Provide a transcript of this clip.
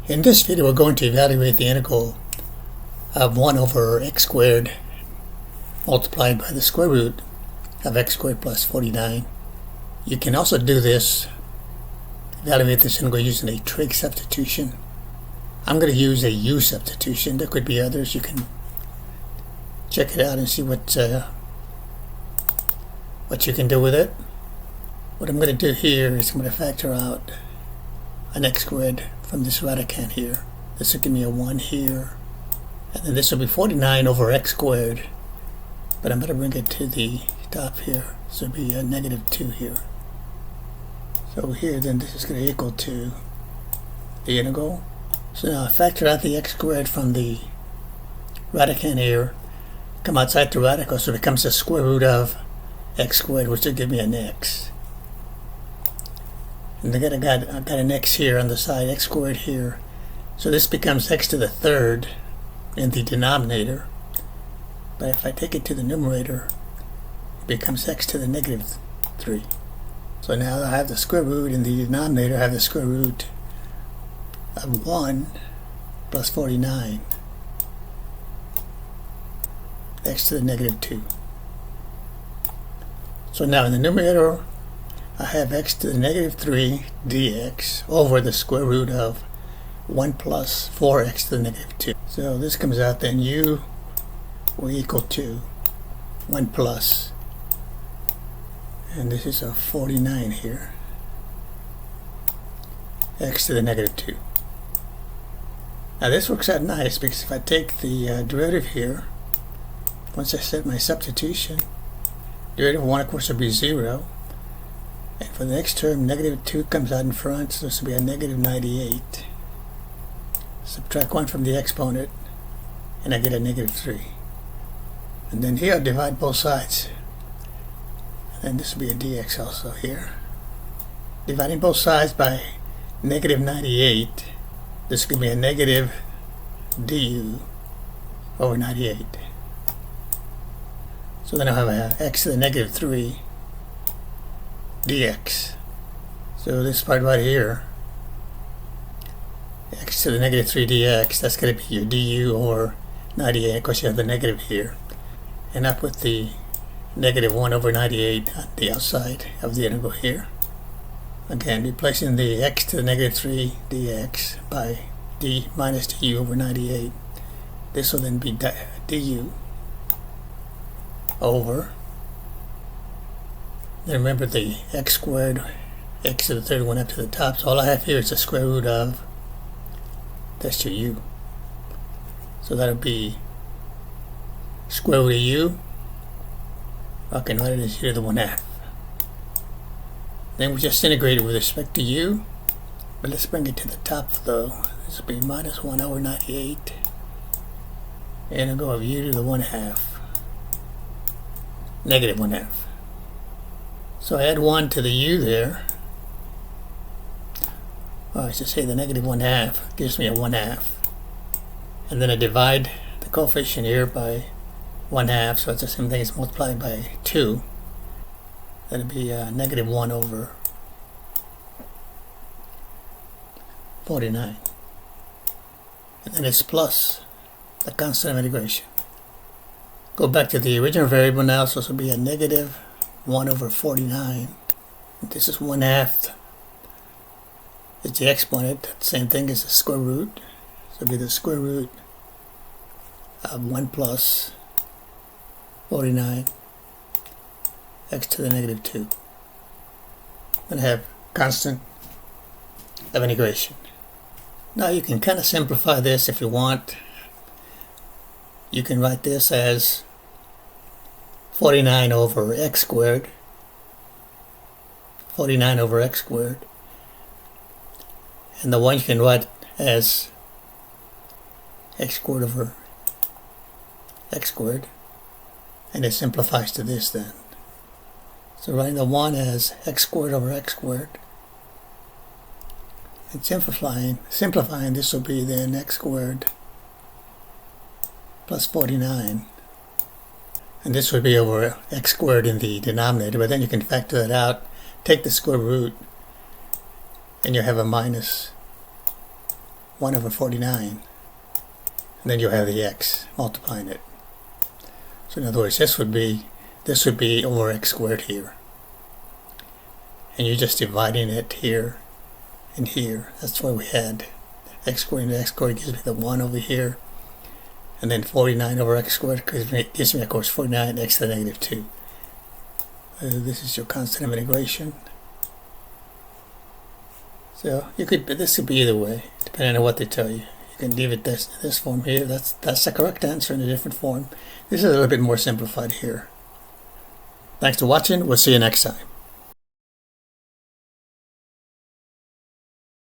In this video, we're going to evaluate the integral of 1 over x squared multiplied by the square root of x squared plus 49. You can also do this, evaluate this integral using a trig substitution. I'm going to use a u-substitution. There could be others. You can check it out and see what you can do with it. What I'm going to do here is I'm going to factor out an x squared from this radicand here. This will give me a 1 here, and then this will be 49 over x squared, but I'm going to bring it to the top here, so it'll be a negative 2 here. So here then this is going to equal to the integral. So now I factor out the x squared from the radicand here, come outside the radical, so it becomes the square root of x squared, which will give me an x. And then I got an x here on the side, x squared here. So this becomes x to the third in the denominator. But if I take it to the numerator, it becomes x to the negative 3. So now I have the square root in the denominator. I have the square root of 1 plus 49. X to the negative 2. So now in the numerator, I have x to the negative 3 dx over the square root of 1 plus 4x to the negative 2. So this comes out then u will equal to 1 plus, and this is a 49 here, x to the negative 2. Now this works out nice because if I take the derivative here, once I set my substitution, derivative of 1 of course will be 0. And for the next term, negative 2 comes out in front, so this will be a negative 98. Subtract 1 from the exponent, and I get a negative 3. And then here I'll divide both sides. And then this will be a dx also here. Dividing both sides by negative 98, this will give me a negative du over 98. So then I'll have a x to the negative 3 dx. So this part right here, x to the negative 3 dx, that's going to be your du over 98. Of course you have the negative here. And I put the negative 1 over 98 on the outside of the integral here. Again, replacing the x to the negative 3 dx by d minus du over 98. This will then be du over, then remember the x squared, x to the third one up to the top, so all I have here is the square root of, that's your u. So that'll be square root of u, I can write it as u to the 1/2. Then we just integrate it with respect to u, but let's bring it to the top though. This will be minus 1 over 98, integral of u to the 1/2, negative 1/2. So I add 1 to the u there, or I should say the negative 1/2 gives me a 1/2, and then I divide the coefficient here by 1/2, so it's the same thing as multiplying by 2. That'll be negative 1 over 49, and then it's plus the constant of integration. Go back to the original variable now, so this will be a negative 1 over 49. This is 1/2. It's the exponent, same thing as the square root. So it'll be the square root of 1 plus 49 x to the negative 2. Then I have constant of integration. Now you can kind of simplify this if you want. You can write this as 49 over x squared, 49 over x squared, and the one you can write as x squared over x squared, and it simplifies to this then. So writing the 1 as x squared over x squared, and simplifying this will be then x squared plus 49. And this would be over x squared in the denominator, but then you can factor that out, take the square root, and you have a minus 1 over 49. And then you have the x multiplying it. So in other words, this would be over x squared here. And you're just dividing it here and here. That's why we had x squared into x squared gives me the 1 over here. And then 49 over x squared gives me of course 49 x to the negative 2. This is your constant of integration. So this could be either way, depending on what they tell you. You can leave it this form here. That's the correct answer in a different form. This is a little bit more simplified here. Thanks for watching. We'll see you next time.